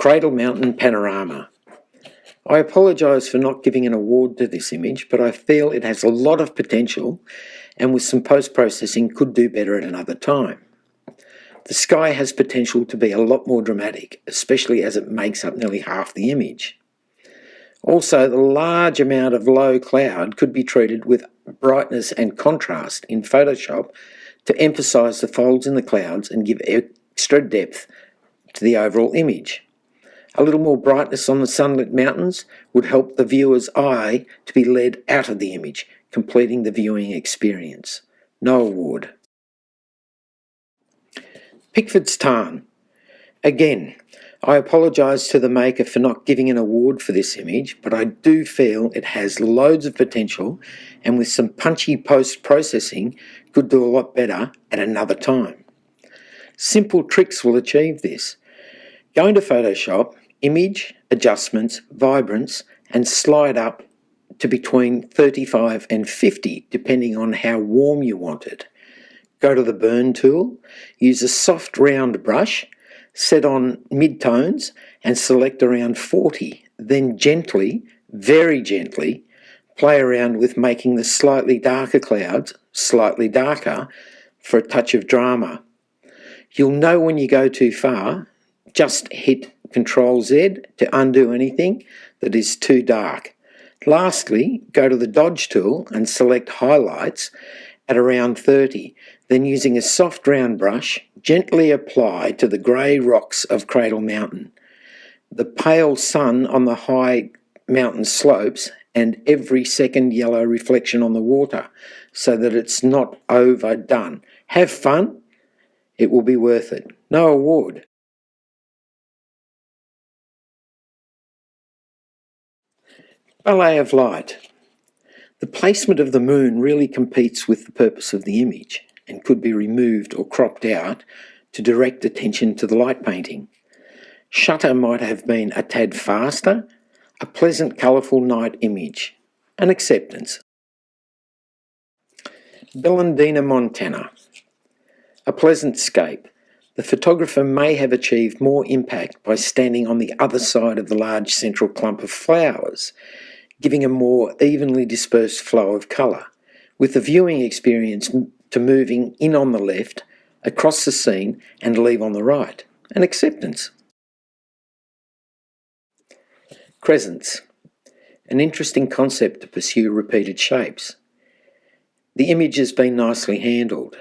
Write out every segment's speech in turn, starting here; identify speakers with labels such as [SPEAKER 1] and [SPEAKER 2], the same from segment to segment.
[SPEAKER 1] Cradle Mountain Panorama. I apologise for not giving an award to this image, but I feel it has a lot of potential and with some post-processing could do better at another time. The sky has potential to be a lot more dramatic, especially as it makes up nearly half the image. Also, the large amount of low cloud could be treated with brightness and contrast in Photoshop to emphasise the folds in the clouds and give extra depth to the overall image. A little more brightness on the sunlit mountains would help the viewer's eye to be led out of the image, completing the viewing experience. No award. Pickford's Tarn. Again, I apologise to the maker for not giving an award for this image, but I do feel it has loads of potential and with some punchy post-processing could do a lot better at another time. Simple tricks will achieve this. Go into Photoshop, Image, Adjustments, Vibrance, and slide up to between 35 and 50, depending on how warm you want it. Go to the Burn tool, use a soft round brush, set on mid-tones and select around 40. Then gently, very gently, play around with making the slightly darker clouds slightly darker for a touch of drama. You'll know when you go too far. Just hit Ctrl-Z to undo anything that is too dark. Lastly, go to the Dodge tool and select Highlights at around 30. Then using a soft round brush, gently apply to the grey rocks of Cradle Mountain, the pale sun on the high mountain slopes and every second yellow reflection on the water so that it's not overdone. Have fun. It will be worth it. No award. Ballet of Light. The placement of the moon really competes with the purpose of the image and could be removed or cropped out to direct attention to the light painting. Shutter might have been a tad faster, a pleasant colourful night image, an acceptance. Bellandina, Montana. A pleasant scape. The photographer may have achieved more impact by standing on the other side of the large central clump of flowers, giving a more evenly dispersed flow of colour, with the viewing experience to moving in on the left, across the scene and leave on the right. An acceptance. Crescents. An interesting concept to pursue repeated shapes. The image has been nicely handled.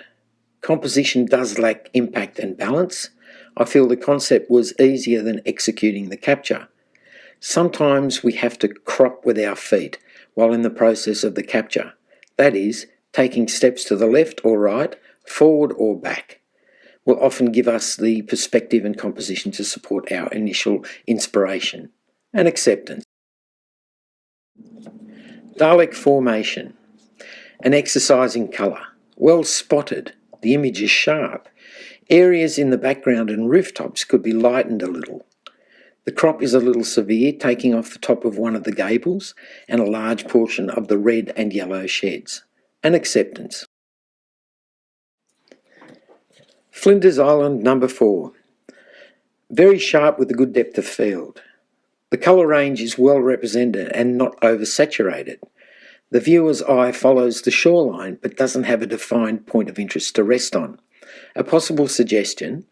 [SPEAKER 1] Composition does lack impact and balance. I feel the concept was easier than executing the capture. Sometimes we have to crop with our feet while in the process of the capture. That is, taking steps to the left or right, forward or back, will often give us the perspective and composition to support our initial inspiration and acceptance. Dalek Formation. An exercise in colour. Well spotted. The image is sharp. Areas in the background and rooftops could be lightened a little. The crop is a little severe, taking off the top of one of the gables and a large portion of the red and yellow sheds. An acceptance. Flinders Island number 4. Very sharp with a good depth of field. The colour range is well represented and not oversaturated. The viewer's eye follows the shoreline but doesn't have a defined point of interest to rest on. A possible suggestion: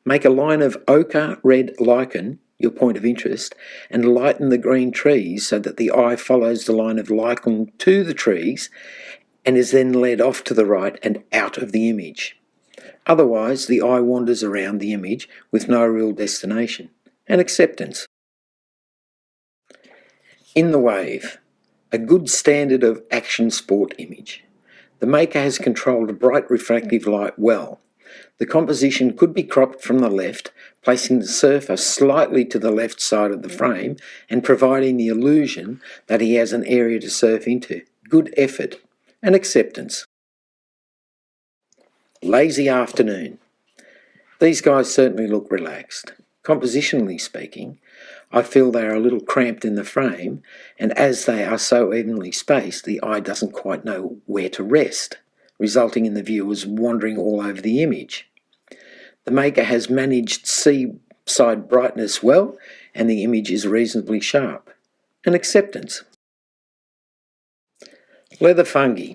[SPEAKER 1] make a line of ochre red lichen your point of interest and lighten the green trees so that the eye follows the line of lichen to the trees and is then led off to the right and out of the image. Otherwise, the eye wanders around the image with no real destination. An acceptance. In the Wave. A good standard of action sport image. The maker has controlled bright refractive light well. The composition could be cropped from the left, placing the surfer slightly to the left side of the frame and providing the illusion that he has an area to surf into. Good effort. An acceptance. Lazy Afternoon. These guys certainly look relaxed. Compositionally speaking, I feel they are a little cramped in the frame, and as they are so evenly spaced, the eye doesn't quite know where to rest, resulting in the viewers wandering all over the image. The maker has managed sea upside brightness well, and the image is reasonably sharp. And acceptance. Leather fungi.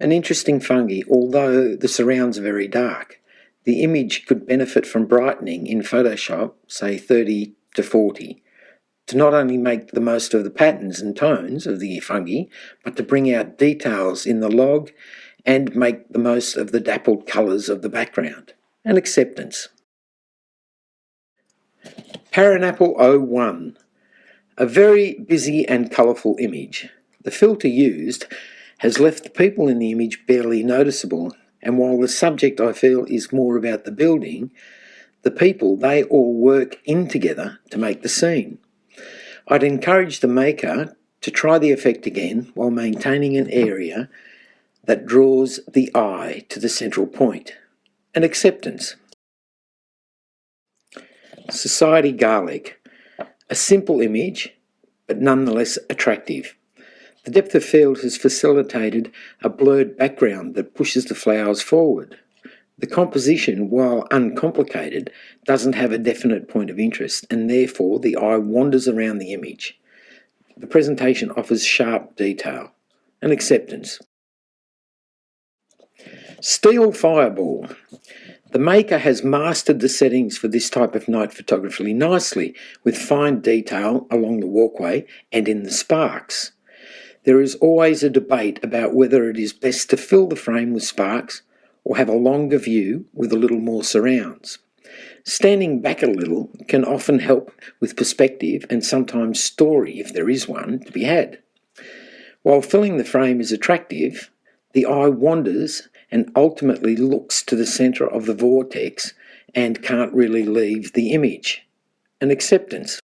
[SPEAKER 1] An interesting fungi, although the surrounds are very dark. The image could benefit from brightening in Photoshop, say 30 to 40, to not only make the most of the patterns and tones of the fungi, but to bring out details in the log and make the most of the dappled colours of the background. And acceptance. Panorama 01. A very busy and colourful image. The filter used has left the people in the image barely noticeable, and while the subject, I feel, is more about the building, the people, they all work in together to make the scene. I'd encourage the maker to try the effect again while maintaining an area that draws the eye to the central point. And acceptance. Society garlic. A simple image, but nonetheless attractive. The depth of field has facilitated a blurred background that pushes the flowers forward. The composition, while uncomplicated, doesn't have a definite point of interest, and therefore the eye wanders around the image. The presentation offers sharp detail. And acceptance. Steel fireball. The maker has mastered the settings for this type of night photography nicely, with fine detail along the walkway and in the sparks. There is always a debate about whether it is best to fill the frame with sparks or have a longer view with a little more surrounds. Standing back a little can often help with perspective and sometimes story, if there is one, to be had. While filling the frame is attractive, the eye wanders and ultimately looks to the centre of the vortex and can't really leave the image. An acceptance.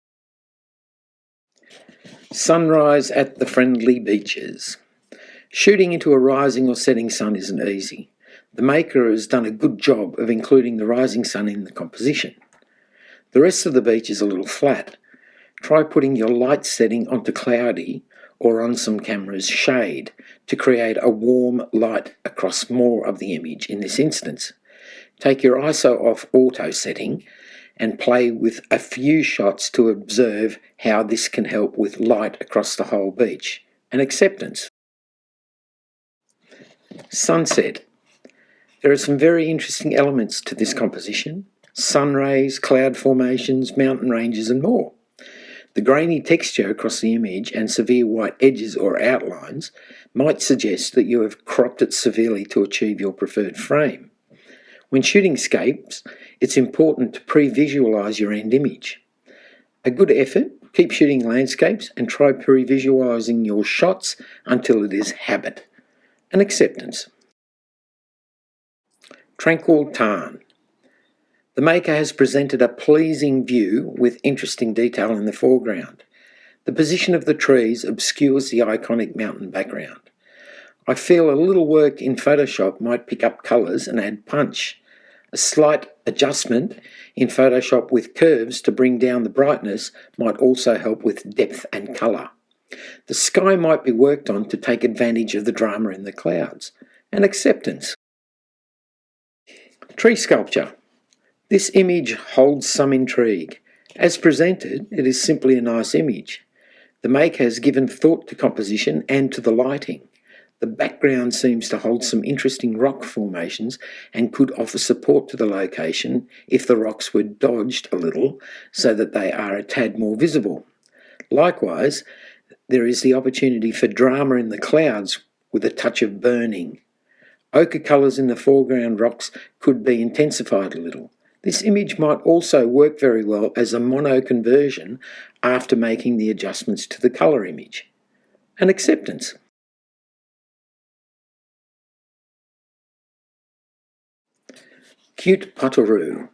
[SPEAKER 1] Sunrise at the friendly beaches. Shooting into a rising or setting sun isn't easy. The maker has done a good job of including the rising sun in the composition. The rest of the beach is a little flat. Try putting your light setting onto cloudy or on some camera's shade to create a warm light across more of the image in this instance. Take your ISO off auto setting and play with a few shots to observe how this can help with light across the whole beach. And acceptance. Sunset. There are some very interesting elements to this composition: sun rays, cloud formations, mountain ranges and more. The grainy texture across the image and severe white edges or outlines might suggest that you have cropped it severely to achieve your preferred frame. When shooting scapes, it's important to pre-visualise your end image. A good effort, keep shooting landscapes and try pre-visualising your shots until it is habit. An acceptance. Tranquil tarn. The maker has presented a pleasing view with interesting detail in the foreground. The position of the trees obscures the iconic mountain background. I feel a little work in Photoshop might pick up colours and add punch. A slight adjustment in Photoshop with curves to bring down the brightness might also help with depth and colour. The sky might be worked on to take advantage of the drama in the clouds. And acceptance. Tree sculpture. This image holds some intrigue. As presented, it is simply a nice image. The maker has given thought to composition and to the lighting. The background seems to hold some interesting rock formations and could offer support to the location if the rocks were dodged a little so that they are a tad more visible. Likewise, there is the opportunity for drama in the clouds with a touch of burning. Ochre colours in the foreground rocks could be intensified a little. This image might also work very well as a mono conversion after making the adjustments to the colour image. An acceptance. Cute Potoroo.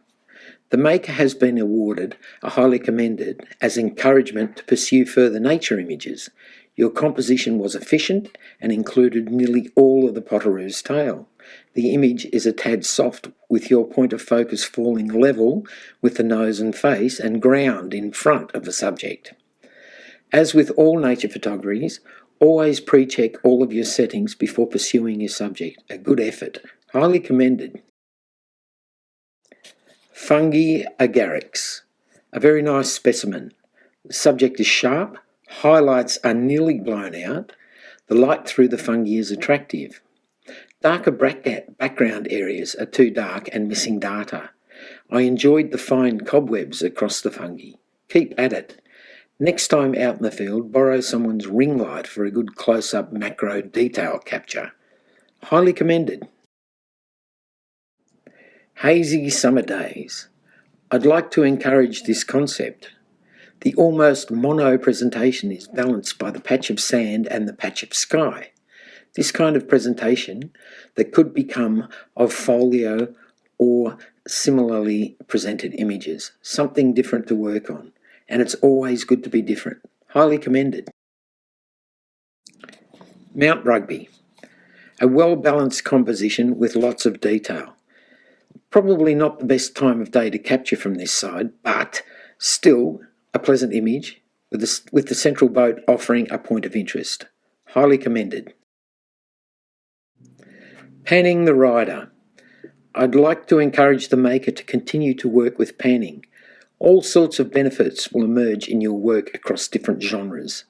[SPEAKER 1] The maker has been awarded a highly commended as encouragement to pursue further nature images. Your composition was efficient and included nearly all of the Potoroo's tail. The image is a tad soft with your point of focus falling level with the nose and face and ground in front of the subject. As with all nature photographies, always pre-check all of your settings before pursuing your subject. A good effort. Highly commended. Fungi agarix, a very nice specimen. The subject is sharp, highlights are nearly blown out, the light through the fungi is attractive. Darker background areas are too dark and missing data. I enjoyed the fine cobwebs across the fungi. Keep at it. Next time out in the field, borrow someone's ring light for a good close-up macro detail capture. Highly commended. Hazy summer days. I'd like to encourage this concept. The almost mono presentation is balanced by the patch of sand and the patch of sky. This kind of presentation that could become of folio or similarly presented images, something different to work on, and it's always good to be different. Highly commended. Mount Rugby. A well-balanced composition with lots of detail. Probably not the best time of day to capture from this side, but still a pleasant image with the central boat offering a point of interest. Highly commended. Panning the rider. I'd like to encourage the maker to continue to work with panning. All sorts of benefits will emerge in your work across different genres.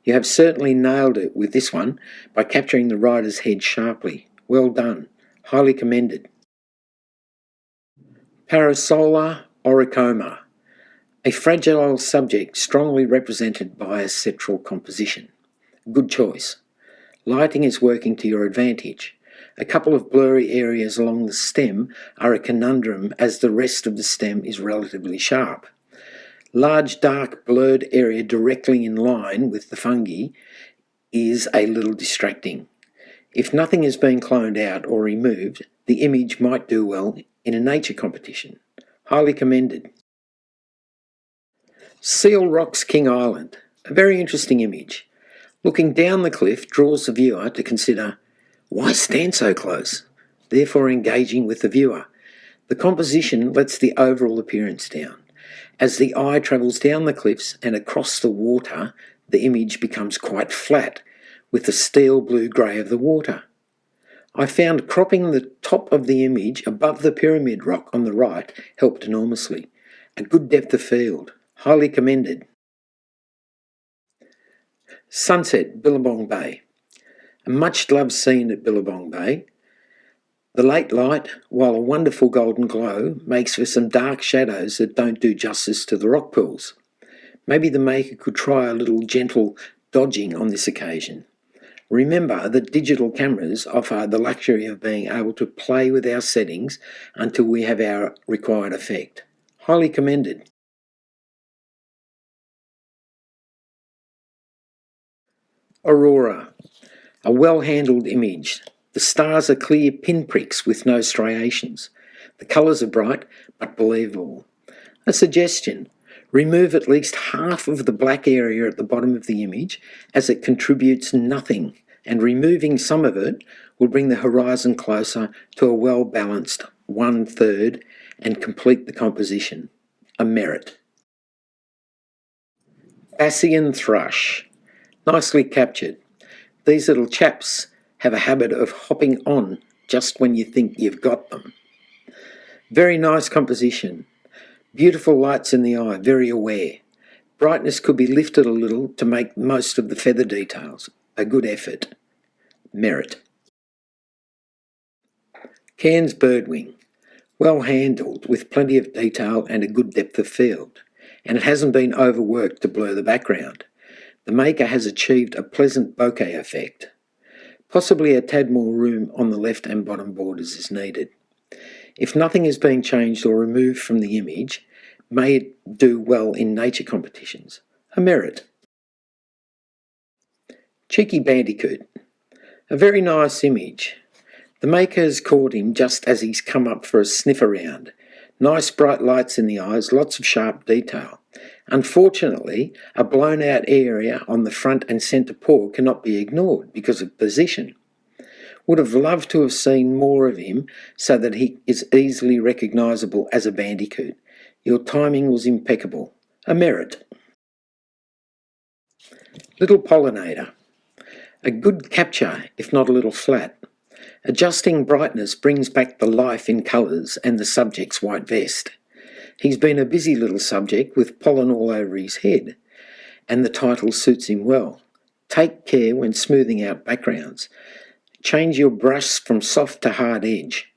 [SPEAKER 1] You have certainly nailed it with this one by capturing the rider's head sharply. Well done. Highly commended. Parasola oricoma. A fragile subject strongly represented by a central composition. Good choice. Lighting is working to your advantage. A couple of blurry areas along the stem are a conundrum as the rest of the stem is relatively sharp. Large dark blurred area directly in line with the fungi is a little distracting. If nothing has been cloned out or removed, the image might do well in a nature competition. Highly commended. Seal Rocks King Island. A very interesting image. Looking down the cliff draws the viewer to consider, why stand so close? Therefore engaging with the viewer. The composition lets the overall appearance down. As the eye travels down the cliffs and across the water, the image becomes quite flat, with the steel blue-grey of the water. I found cropping the top of the image above the pyramid rock on the right helped enormously. A good depth of field. Highly commended. Sunset, Billabong Bay. A much-loved scene at Billabong Bay. The late light, while a wonderful golden glow, makes for some dark shadows that don't do justice to the rock pools. Maybe the maker could try a little gentle dodging on this occasion. Remember that digital cameras offer the luxury of being able to play with our settings until we have our required effect. Highly commended. Aurora. A well-handled image. The stars are clear pinpricks with no striations. The colours are bright but believable. A suggestion. Remove at least half of the black area at the bottom of the image as it contributes nothing, and removing some of it will bring the horizon closer to a well-balanced 1/3 and complete the composition. A merit. Bassian thrush. Nicely captured. These little chaps have a habit of hopping on just when you think you've got them. Very nice composition. Beautiful lights in the eye, very aware. Brightness could be lifted a little to make most of the feather details. A good effort. Merit. Cairns birdwing. Well handled with plenty of detail and a good depth of field. And it hasn't been overworked to blur the background. The maker has achieved a pleasant bokeh effect. Possibly a tad more room on the left and bottom borders is needed. If nothing is being changed or removed from the image, may it do well in nature competitions. A merit. Cheeky Bandicoot. A very nice image. The maker has caught him just as he's come up for a sniff around. Nice bright lights in the eyes, lots of sharp detail. Unfortunately, a blown out area on the front and centre paw cannot be ignored because of position. Would have loved to have seen more of him so that he is easily recognisable as a bandicoot. Your timing was impeccable. A merit. Little Pollinator. A good capture, if not a little flat. Adjusting brightness brings back the life in colours and the subject's white vest. He's been a busy little subject with pollen all over his head, and the title suits him well. Take care when smoothing out backgrounds. Change your brush from soft to hard edge.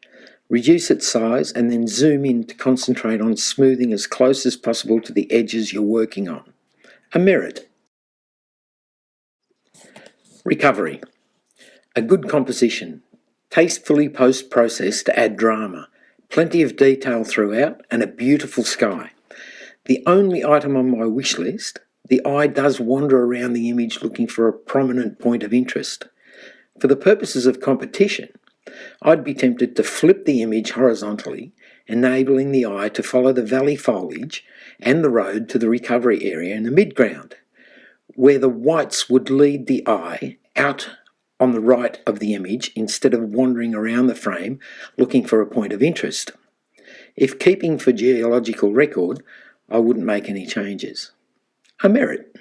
[SPEAKER 1] Reduce its size and then zoom in to concentrate on smoothing as close as possible to the edges you're working on. A merit. Recovery. A good composition. Tastefully post-processed to add drama. Plenty of detail throughout and a beautiful sky. The only item on my wish list, the eye does wander around the image looking for a prominent point of interest. For the purposes of competition, I'd be tempted to flip the image horizontally, enabling the eye to follow the valley foliage and the road to the recovery area in the midground, where the whites would lead the eye out on the right of the image instead of wandering around the frame looking for a point of interest. If keeping for geological record, I wouldn't make any changes. A merit.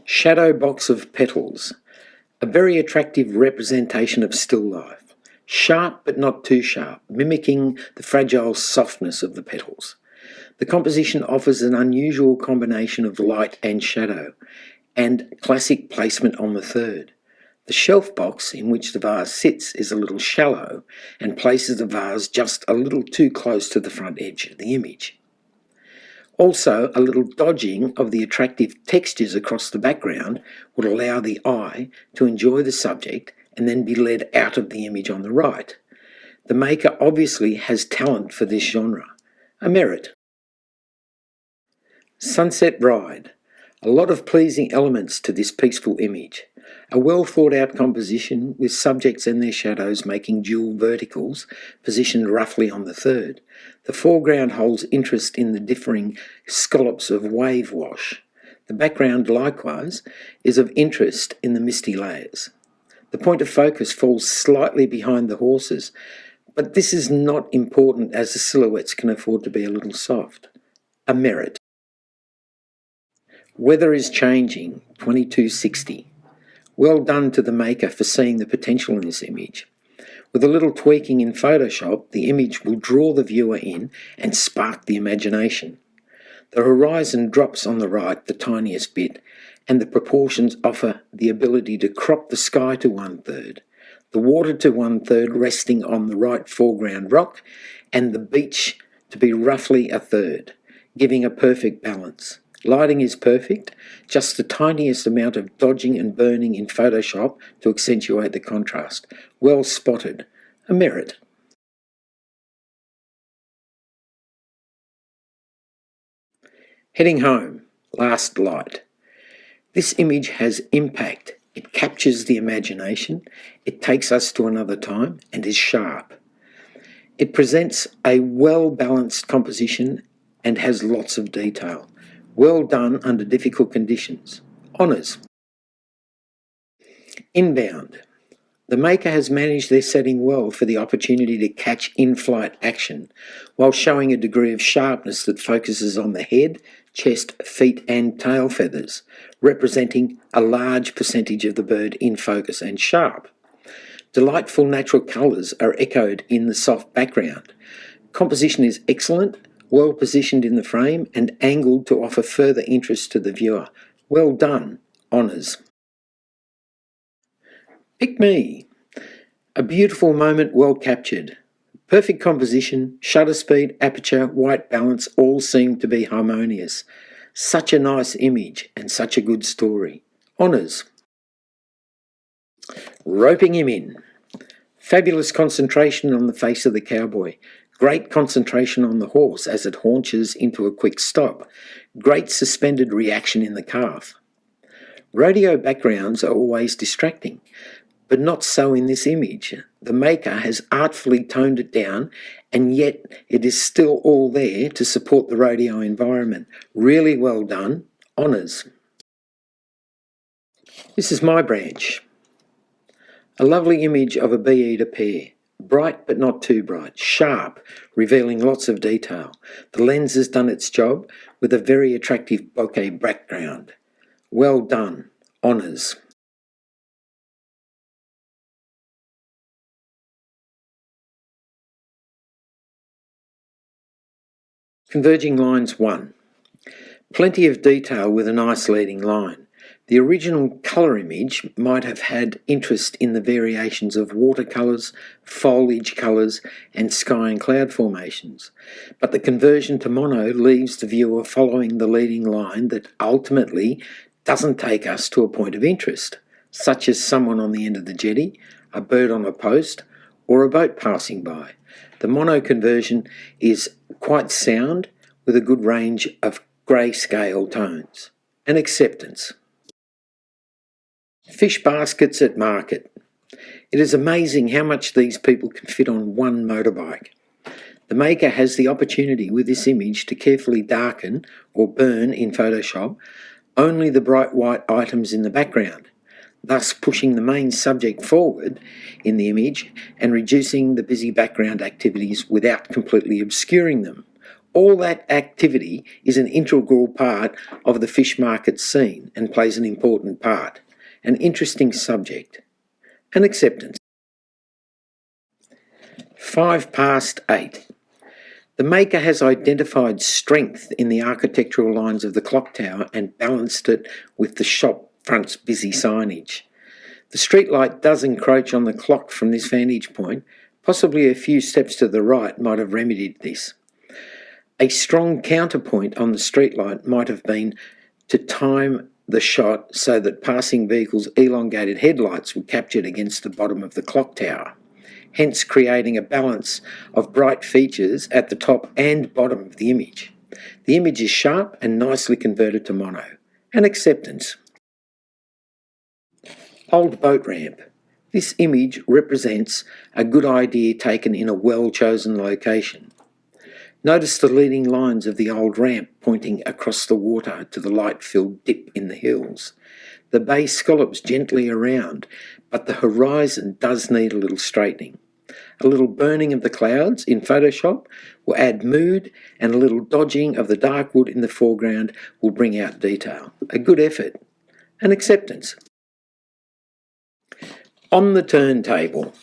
[SPEAKER 1] Shadow box of petals. A very attractive representation of still life. Sharp but not too sharp, mimicking the fragile softness of the petals. The composition offers an unusual combination of light and shadow, and classic placement on the third. The shelf box in which the vase sits is a little shallow and places the vase just a little too close to the front edge of the image. Also, a little dodging of the attractive textures across the background would allow the eye to enjoy the subject and then be led out of the image on the right. The maker obviously has talent for this genre. A merit. Sunset Ride. A lot of pleasing elements to this peaceful image. A well thought out composition with subjects and their shadows making dual verticals positioned roughly on the third. The foreground holds interest in the differing scallops of wave wash. The background likewise is of interest in the misty layers. The point of focus falls slightly behind the horses, but this is not important as the silhouettes can afford to be a little soft. A merit. Weather is changing, 2260. Well done to the maker for seeing the potential in this image. With a little tweaking in Photoshop, the image will draw the viewer in and spark the imagination. The horizon drops on the right the tiniest bit, and the proportions offer the ability to crop the sky to 1/3, the water to 1/3 resting on the right foreground rock, and the beach to be roughly 1/3, giving a perfect balance. Lighting is perfect, just the tiniest amount of dodging and burning in Photoshop to accentuate the contrast. Well spotted. A merit. Heading home. Last light. This image has impact. It captures the imagination, it takes us to another time, and is sharp. It presents a well-balanced composition and has lots of detail. Well done under difficult conditions. Honours. Inbound. The maker has managed their setting well for the opportunity to catch in-flight action, while showing a degree of sharpness that focuses on the head, chest, feet and tail feathers, representing a large percentage of the bird in focus and sharp. Delightful natural colours are echoed in the soft background. Composition is excellent, well positioned in the frame and angled to offer further interest to the viewer. Well done. Honours. Pick me. A beautiful moment well captured. Perfect composition, shutter speed, aperture, white balance all seem to be harmonious. Such a nice image and such a good story. Honours. Roping him in. Fabulous concentration on the face of the cowboy. Great concentration on the horse as it haunches into a quick stop. Great suspended reaction in the calf. Rodeo backgrounds are always distracting, but not so in this image. The maker has artfully toned it down, and yet it is still all there to support the rodeo environment. Really well done. Honours. This is my branch. A lovely image of a bee-eater pair. Bright but not too bright. Sharp, revealing lots of detail. The lens has done its job with a very attractive bokeh background. Well done. Honours. Converging lines 1. Plenty of detail with a nice leading line. The original colour image might have had interest in the variations of watercolours, foliage colours and sky and cloud formations, but the conversion to mono leaves the viewer following the leading line that ultimately doesn't take us to a point of interest, such as someone on the end of the jetty, a bird on a post, or a boat passing by. The mono conversion is quite sound with a good range of grey-scale tones. And acceptance. Fish baskets at market. It is amazing how much these people can fit on one motorbike. The maker has the opportunity with this image to carefully darken or burn in Photoshop only the bright white items in the background, thus pushing the main subject forward in the image and reducing the busy background activities without completely obscuring them. All that activity is an integral part of the fish market scene and plays an important part. An interesting subject. An acceptance. 8:05. The maker has identified strength in the architectural lines of the clock tower and balanced it with the shop front's busy signage. The streetlight does encroach on the clock from this vantage point. Possibly a few steps to the right might have remedied this. A strong counterpoint on the streetlight might have been to time the shot so that passing vehicles' elongated headlights were captured against the bottom of the clock tower, hence creating a balance of bright features at the top and bottom of the image. The image is sharp and nicely converted to mono. An acceptance. Old boat ramp. This image represents a good idea taken in a well-chosen location. Notice the leading lines of the old ramp pointing across the water to the light-filled dip in the hills. The bay scallops gently around, but the horizon does need a little straightening. A little burning of the clouds in Photoshop will add mood, and a little dodging of the dark wood in the foreground will bring out detail. A good effort. An acceptance. On the turntable.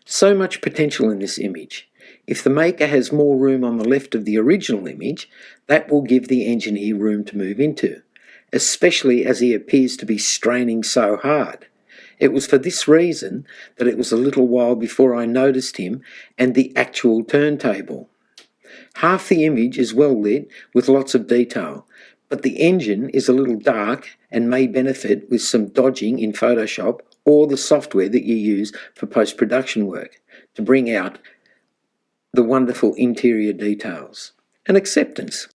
[SPEAKER 1] So much potential in this image. If the maker has more room on the left of the original image, that will give the engineer room to move into, especially as he appears to be straining so hard. It was for this reason that it was a little while before I noticed him and the actual turntable. Half the image is well lit with lots of detail, but the engine is a little dark and may benefit with some dodging in Photoshop or the software that you use for post-production work to bring out the wonderful interior details. An acceptance.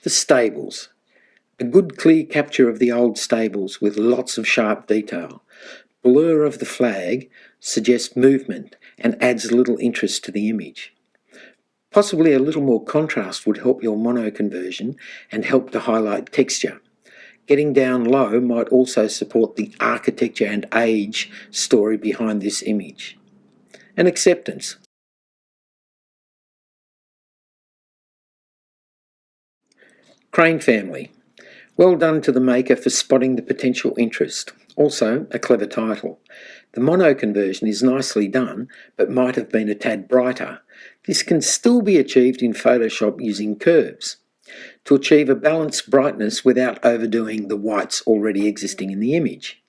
[SPEAKER 1] The stables. A good clear capture of the old stables with lots of sharp detail. Blur of the flag suggests movement and adds a little interest to the image. Possibly a little more contrast would help your mono conversion and help to highlight texture. Getting down low might also support the architecture and age story behind this image. An acceptance. Crane family. Well done to the maker for spotting the potential interest. Also, a clever title. The mono conversion is nicely done, but might have been a tad brighter. This can still be achieved in Photoshop using curves to achieve a balanced brightness without overdoing the whites already existing in the image.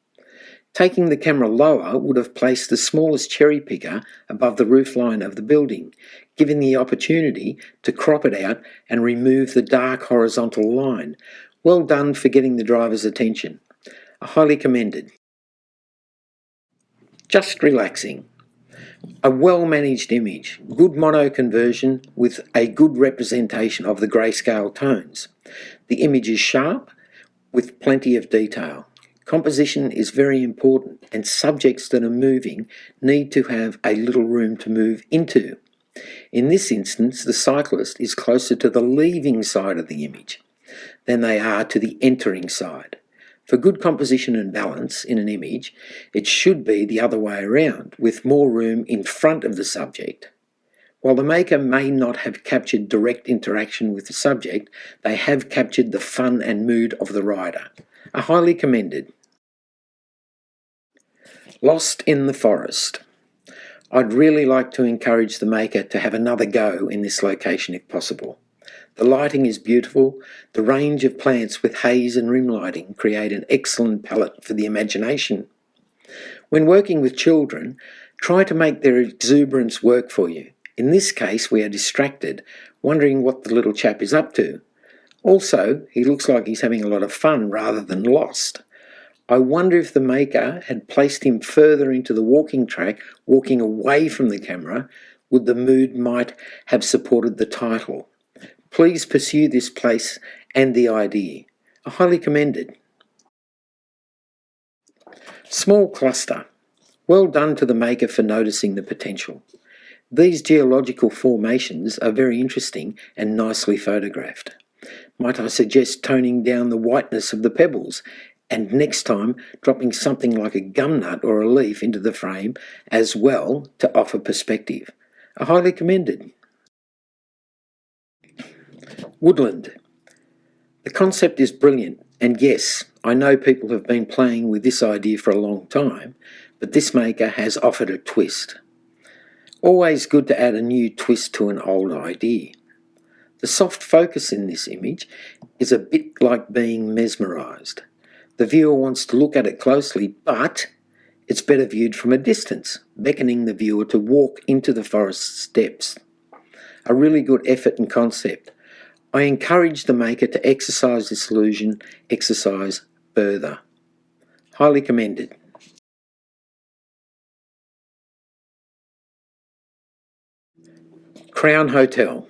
[SPEAKER 1] Taking the camera lower would have placed the smallest cherry picker above the roofline of the building, giving the opportunity to crop it out and remove the dark horizontal line. Well done for getting the driver's attention. Highly commended. Just relaxing. A well-managed image, good mono conversion with a good representation of the grayscale tones. The image is sharp with plenty of detail. Composition is very important, and subjects that are moving need to have a little room to move into. In this instance, the cyclist is closer to the leaving side of the image than they are to the entering side. For good composition and balance in an image, it should be the other way around, with more room in front of the subject. While the maker may not have captured direct interaction with the subject, they have captured the fun and mood of the rider. Highly commended. Lost in the forest. I'd really like to encourage the maker to have another go in this location if possible. The lighting is beautiful. The range of plants with haze and rim lighting create an excellent palette for the imagination. When working with children, try to make their exuberance work for you. In this case, we are distracted, wondering what the little chap is up to. Also, he looks like he's having a lot of fun rather than lost. I wonder if the maker had placed him further into the walking track, walking away from the camera, would the mood might have supported the title. Please pursue this place and the idea. I highly commend it. Small cluster. Well done to the maker for noticing the potential. These geological formations are very interesting and nicely photographed. Might I suggest toning down the whiteness of the pebbles and next time dropping something like a gumnut or a leaf into the frame as well to offer perspective. I highly commend it. Woodland. The concept is brilliant, and yes, I know people have been playing with this idea for a long time, but this maker has offered a twist. Always good to add a new twist to an old idea. The soft focus in this image is a bit like being mesmerised. The viewer wants to look at it closely, but it's better viewed from a distance, beckoning the viewer to walk into the forest's depths. A really good effort and concept. I encourage the maker to exercise this illusion, exercise further. Highly commended. Crown Hotel.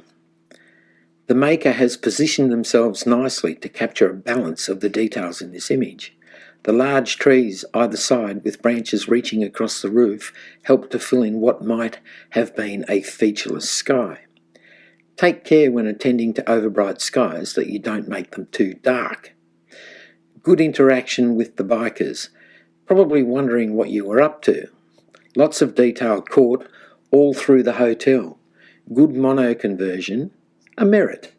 [SPEAKER 1] The maker has positioned themselves nicely to capture a balance of the details in this image. The large trees either side with branches reaching across the roof help to fill in what might have been a featureless sky. Take care when attending to overbright skies that you don't make them too dark. Good interaction with the bikers, probably wondering what you were up to. Lots of detail caught all through the hotel. Good mono conversion, a merit.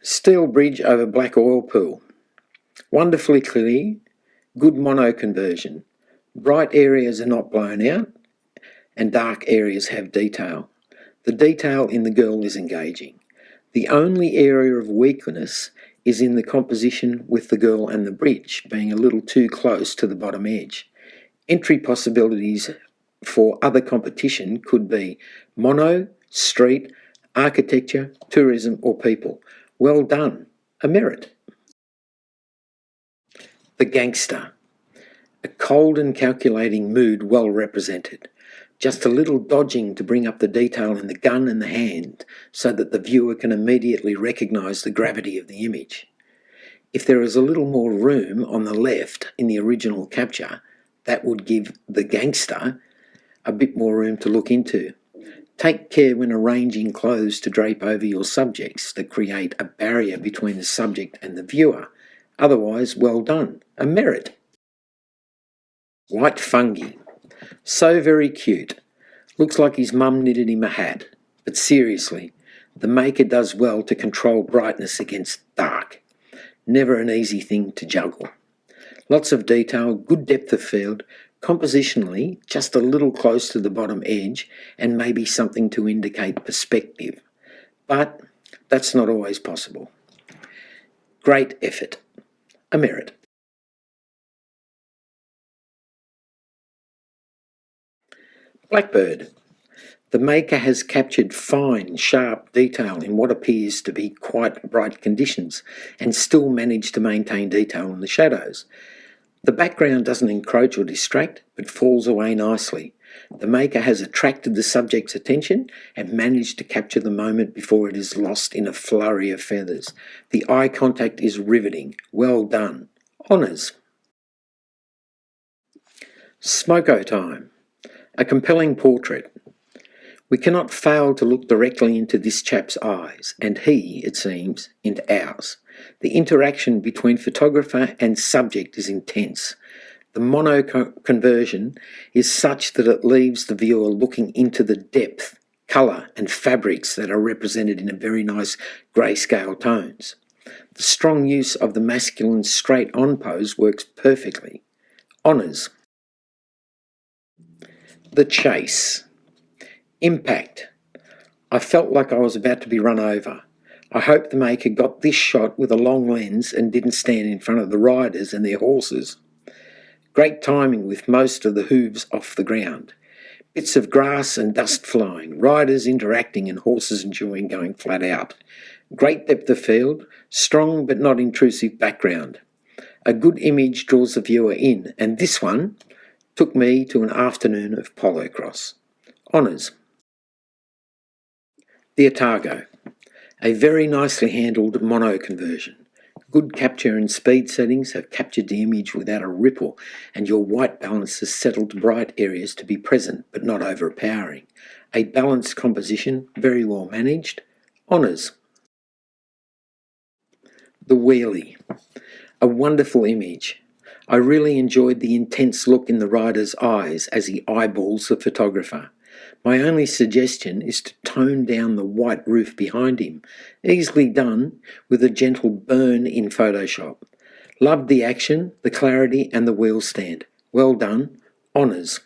[SPEAKER 1] Steel bridge over black oil pool. Wonderfully clear, good mono conversion. Bright areas are not blown out and dark areas have detail. The detail in the girl is engaging. The only area of weakness is in the composition with the girl and the bridge being a little too close to the bottom edge. Entry possibilities for other competition could be mono, street, architecture, tourism or people. Well done, a merit. The gangster. A cold and calculating mood well represented. Just a little dodging to bring up the detail in the gun and the hand so that the viewer can immediately recognise the gravity of the image. If there is a little more room on the left in the original capture, that would give the gangster a bit more room to look into. Take care when arranging clothes to drape over your subjects that create a barrier between the subject and the viewer. Otherwise, well done, a merit. White fungi. So very cute. Looks like his mum knitted him a hat. But seriously, the maker does well to control brightness against dark. Never an easy thing to juggle. Lots of detail, good depth of field, compositionally just a little close to the bottom edge and maybe something to indicate perspective. But that's not always possible. Great effort. A merit. Blackbird. The maker has captured fine, sharp detail in what appears to be quite bright conditions and still managed to maintain detail in the shadows. The background doesn't encroach or distract, but falls away nicely. The maker has attracted the subject's attention and managed to capture the moment before it is lost in a flurry of feathers. The eye contact is riveting. Well done. Honours. Smoko time. A compelling portrait. We cannot fail to look directly into this chap's eyes, and he, it seems, into ours. The interaction between photographer and subject is intense. The mono conversion is such that it leaves the viewer looking into the depth, colour and fabrics that are represented in a very nice grayscale tones. The strong use of the masculine straight-on pose works perfectly. Honours. The chase. Impact. I felt like I was about to be run over. I hope the maker got this shot with a long lens and didn't stand in front of the riders and their horses. Great timing with most of the hooves off the ground. Bits of grass and dust flying, riders interacting and horses enjoying going flat out. Great depth of field, strong but not intrusive background. A good image draws the viewer in, and this one took me to an afternoon of polo cross. Honours. The Otago. A very nicely handled mono conversion. Good capture and speed settings have captured the image without a ripple, and your white balance has settled bright areas to be present but not overpowering. A balanced composition, very well managed. Honours. The wheelie. A wonderful image. I really enjoyed the intense look in the rider's eyes as he eyeballs the photographer. My only suggestion is to tone down the white roof behind him. Easily done with a gentle burn in Photoshop. Loved the action, the clarity and the wheel stand. Well done. Honours.